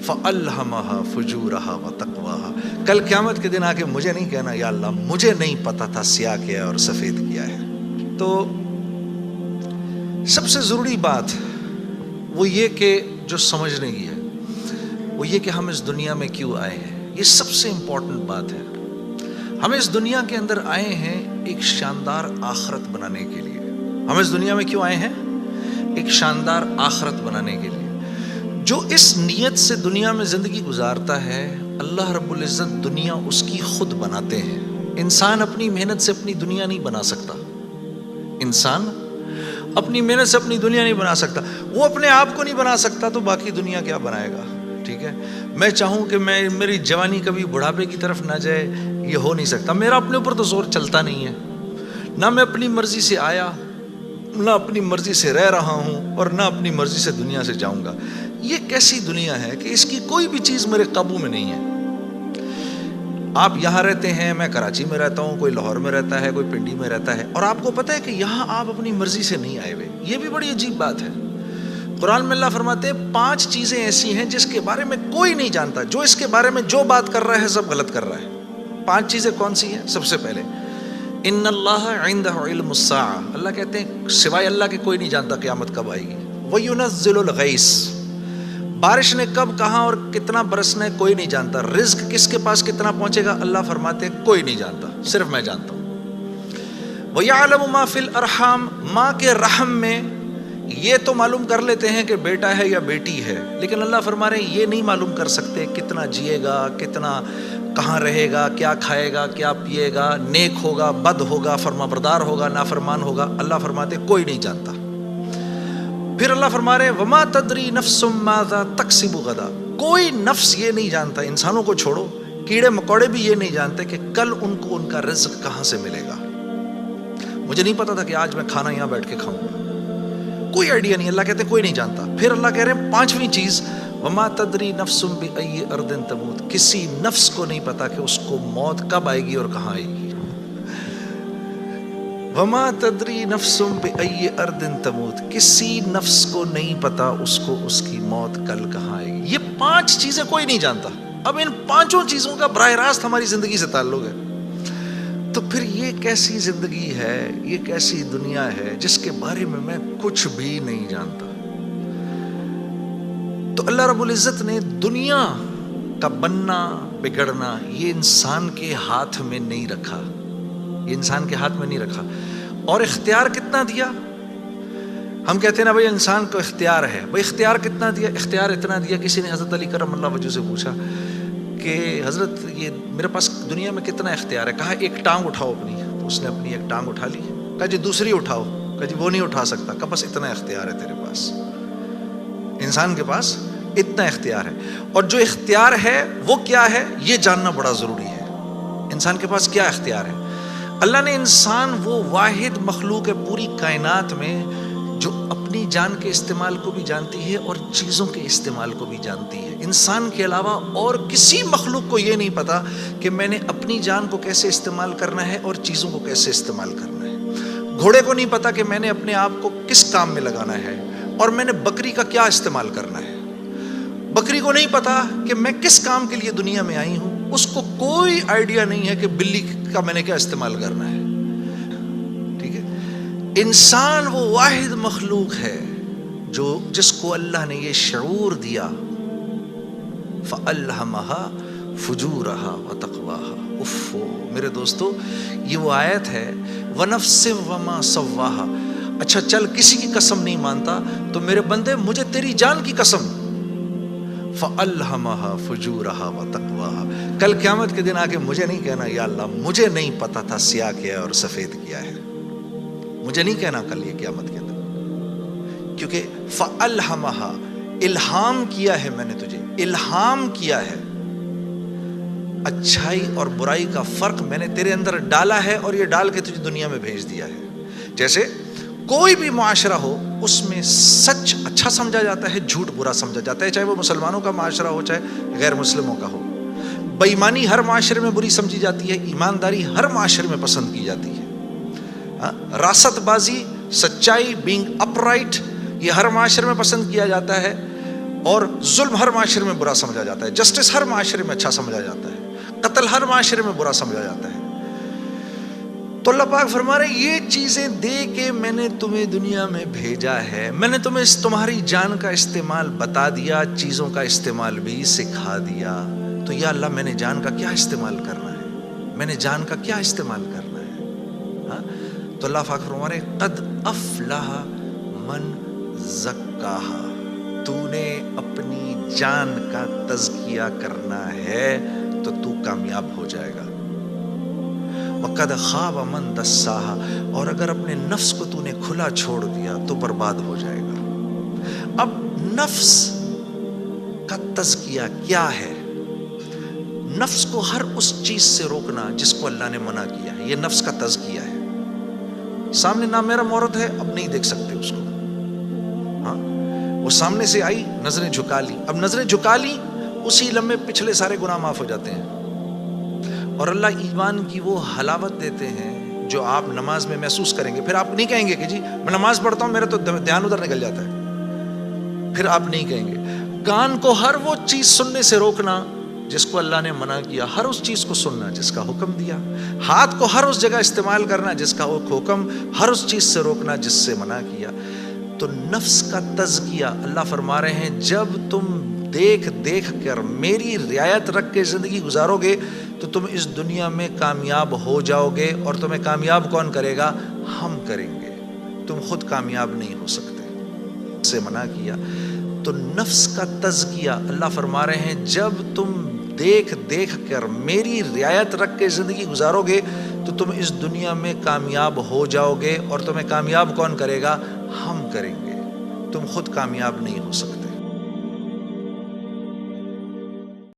فَأَلْهَمَهَا فُجُورَهَا وَتَقْوَاهَا. کل قیامت کے دن آ کے مجھے نہیں کہنا یا اللہ مجھے نہیں پتا تھا سیاہ کیا ہے اور سفید کیا ہے. تو سب سے ضروری بات وہ یہ کہ جو سمجھنے کی ہے وہ یہ کہ ہم اس دنیا میں کیوں آئے ہیں. یہ سب سے امپورٹنٹ بات ہے. ہم اس دنیا کے اندر آئے ہیں ایک شاندار آخرت بنانے کے لیے. ہم اس دنیا میں کیوں آئے ہیں؟ ایک شاندار آخرت بنانے کے لیے. جو اس نیت سے دنیا میں زندگی گزارتا ہے اللہ رب العزت دنیا اس کی خود بناتے ہیں. انسان اپنی محنت سے اپنی دنیا نہیں بنا سکتا. انسان اپنی محنت سے اپنی دنیا نہیں بنا سکتا. وہ اپنے آپ کو نہیں بنا سکتا تو باقی دنیا کیا بنائے گا؟ ٹھیک ہے. میں چاہوں کہ میری جوانی کبھی بڑھاپے کی طرف نہ جائے، یہ ہو نہیں سکتا. میرا اپنے اوپر تو زور چلتا نہیں ہے. نہ میں اپنی مرضی سے آیا، نہ اپنی مرضی سے رہ رہا ہوں، اور نہ اپنی مرضی سے دنیا سے جاؤں گا. یہ کیسی دنیا ہے کہ اس کی کوئی بھی چیز میرے قابو میں نہیں ہے. آپ یہاں رہتے ہیں، میں کراچی میں رہتا ہوں، کوئی لاہور میں رہتا ہے، کوئی پنڈی میں رہتا ہے، اور آپ کو پتہ ہے کہ یہاں آپ اپنی مرضی سے نہیں آئے ہوئے. یہ بھی بڑی عجیب بات ہے. قرآن میں اللہ فرماتے ہیں 5 چیزیں ایسی ہیں جس کے بارے میں کوئی نہیں جانتا. جو اس کے بارے میں جو بات کر رہا ہے سب غلط کر رہا ہے. 5 چیزیں کون سی ہیں؟ سب سے پہلے ان اللہ عندہ علم الساعہ. اللہ کہتے ہیں سوائے اللہ کے کوئی نہیں جانتا قیامت کب آئے گی. وَيُنَزِّلُ الْغَيْثَ. بارش نے کب کہاں اور کتنا برسنا ہے کوئی نہیں جانتا. رزق کس کے پاس کتنا پہنچے گا اللہ فرماتے ہیں کوئی نہیں جانتا، صرف میں جانتا ہوں. وَيَعْلَمُ مَا فِي الْأَرْحَامِ. ماں کے رحم میں یہ تو معلوم کر لیتے ہیں کہ بیٹا ہے یا بیٹی ہے، لیکن اللہ فرما رہے ہیں یہ نہیں معلوم کر سکتے کتنا جیے گا، کتنا کہاں رہے گا، کیا کھائے گا، کیا پیے گا، نیک ہوگا، بد ہوگا، فرما بردار ہوگا، نافرمان ہوگا. اللہ فرماتے کوئی نہیں جانتا. پھر اللہ فرما رہے وما تدری نفس ماذا تکسب غدا. کوئی نفس یہ نہیں جانتا، انسانوں کو چھوڑو، کیڑے مکوڑے بھی یہ نہیں جانتے کہ کل ان کو ان کا رزق کہاں سے ملے گا. مجھے نہیں پتا تھا کہ آج میں کھانا یہاں بیٹھ کے کھاؤں گا، کوئی آئیڈیا نہیں. اللہ کہتے کوئی نہیں جانتا. پھر اللہ کہہ رہے ہیں 5ویں چیز وما تدری نفس بأی ارض تموت. کسی نفس کو نہیں پتا کہ اس کو موت کب آئے گی اور کہاں آئے گی. وما تدری نفس بأی ارض تموت. کسی نفس کو نہیں پتا اس کو اس کی موت کل کہاں آئے گی. یہ 5 چیزیں کوئی نہیں جانتا. اب ان 5 چیزوں کا براہ راست ہماری زندگی سے تعلق ہے. تو پھر یہ کیسی زندگی ہے، یہ کیسی دنیا ہے جس کے بارے میں کچھ بھی نہیں جانتا. تو اللہ رب العزت نے دنیا کا بننا بگڑنا یہ انسان کے ہاتھ میں نہیں رکھا. یہ انسان کے ہاتھ میں نہیں رکھا. اور اختیار کتنا دیا؟ ہم کہتے ہیں نا بھائی انسان کو اختیار ہے. بھائی اختیار کتنا دیا؟ اختیار اتنا دیا. کسی نے حضرت علی کرم اللہ وجہ سے پوچھا کہ حضرت یہ میرے پاس دنیا میں کتنا اختیار ہے؟ کہا ایک ٹانگ اٹھاؤ اپنی. تو اس نے اپنی ایک ٹانگ اٹھا لی. کہا جی دوسری اٹھاؤ. کہا جی وہ نہیں اٹھا سکتا. کہا بس اتنا اختیار ہے تیرے پاس. انسان کے پاس اتنا اختیار ہے. اور جو اختیار ہے وہ کیا ہے یہ جاننا بڑا ضروری ہے. انسان کے پاس کیا اختیار ہے؟ اللہ نے انسان وہ واحد مخلوق ہے پوری کائنات میں جو اپنی جان کے استعمال کو بھی جانتی ہے اور چیزوں کے استعمال کو بھی جانتی ہے. انسان کے علاوہ اور کسی مخلوق کو یہ نہیں پتا کہ میں نے اپنی جان کو کیسے استعمال کرنا ہے اور چیزوں کو کیسے استعمال کرنا ہے. گھوڑے کو نہیں پتا کہ میں نے اپنے آپ کو کس کام میں لگانا ہے اور میں نے بکری کا کیا استعمال کرنا ہے. بکری کو نہیں پتا کہ میں کس کام کے لیے دنیا میں آئی ہوں. اس کو کوئی آئیڈیا نہیں ہے کہ بلی کا میں نے کیا استعمال کرنا ہے. ٹھیک ہے. انسان وہ واحد مخلوق ہے جس کو اللہ نے یہ شعور دیا فَأَلْهَمَهَا فُجُورَهَا وَتَقْوَاهَا. اف میرے دوستو یہ وہ آیت ہے وَنَفْسٍ وَمَا سَوَّاهَا. اچھا چل کسی کی قسم نہیں مانتا تو میرے بندے مجھے تیری جان کی قسم فَأَلْهَمَهَا فُجُورَهَا وَتَقْوَاهَا. کل قیامت کے دن آ کے مجھے نہیں کہنا یا اللہ مجھے نہیں پتا تھا سیاہ کیا ہے اور سفید کیا ہے. مجھے نہیں کہنا کل یہ قیامت کے دن، کیونکہ فَأَلْهَمَهَا الہام کیا ہے میں نے تجھے، الہام کیا ہے. اچھائی اور برائی کا فرق میں نے تیرے اندر ڈالا ہے اور یہ ڈال کے تجھے دنیا میں بھیج دیا ہے. جیسے کوئی بھی معاشرہ ہو اس میں سچ اچھا سمجھا جاتا ہے، جھوٹ برا سمجھا جاتا ہے، چاہے وہ مسلمانوں کا معاشرہ ہو چاہے غیر مسلموں کا ہو. بے ایمانی ہر معاشرے میں بری سمجھی جاتی ہے، ایمانداری ہر معاشرے میں پسند کی جاتی ہے. راست بازی، سچائی، بینگ اپ رائٹ یہ ہر معاشرے میں پسند کیا جاتا ہے. اور ظلم ہر معاشرے میں برا سمجھا جاتا ہے، جسٹس ہر معاشرے میں اچھا سمجھا جاتا ہے، قتل ہر معاشرے میں برا سمجھا جاتا ہے۔ تو اللہ پاک فرما رہے یہ چیزیں دے کے میں نے تمہیں دنیا میں بھیجا ہے، میں نے تمہیں تمہاری جان کا استعمال بتا دیا، چیزوں کا استعمال بھی سکھا دیا۔ تو یا اللہ میں نے جان کا کیا استعمال کرنا ہے، میں نے جان کا کیا استعمال کرنا ہے؟ ہاں؟ تو اللہ پاک فرما رہے قد افلح من زکاہا، تو نے اپنی جان کا تزکیہ کرنا ہے تو تو کامیاب ہو جائے گا۔ وَقَدْ خَابَ مَنْ دَسَّاهَا، اور اگر اپنے نفس کو تو نے کھلا چھوڑ دیا تو برباد ہو جائے گا۔ اب نفس کا تزکیہ کیا ہے؟ نفس کو ہر اس چیز سے روکنا جس کو اللہ نے منع کیا ہے، یہ نفس کا تزکیہ ہے۔ سامنے نام میرا مورد ہے، اب نہیں دیکھ سکتے اس کو، ہاں وہ سامنے سے آئی، نظریں جھکا لی، اب نظریں جھکا لی اسی لمحے پچھلے سارے گناہ معاف ہو جاتے ہیں۔ اور اللہ ایمان کی وہ حلاوت دیتے ہیں جو آپ نماز میں محسوس کریں گے۔ پھر آپ نہیں کہیں گے کہ جی میں نماز پڑھتا ہوں میرا تو دھیان ادھر نکل جاتا ہے، پھر آپ نہیں کہیں گے۔ کان کو ہر وہ چیز سننے سے روکنا جس کو اللہ نے منع کیا، ہر اس چیز کو سننا جس کا حکم دیا۔ ہاتھ کو ہر اس جگہ استعمال کرنا جس کا حکم، ہر اس چیز سے روکنا جس سے منع کیا۔ تو نفس کا تزکیہ اللہ فرما رہے ہیں جب تم دیکھ دیکھ کر میری رعایت رکھ کے زندگی گزارو گے تو تم اس دنیا میں کامیاب ہو جاؤ گے، اور تمہیں کامیاب کون کرے گا؟ ہم کریں گے، تم خود کامیاب نہیں ہو سکتے، سے منع کیا۔ تو نفس کا تزکیہ اللہ فرما رہے ہیں جب تم دیکھ دیکھ کر میری رعایت رکھ کے زندگی گزارو گے تو تم اس دنیا میں کامیاب ہو جاؤ گے، اور تمہیں کامیاب کون کرے گا؟ ہم کریں گے، تم خود کامیاب نہیں ہو سکتے۔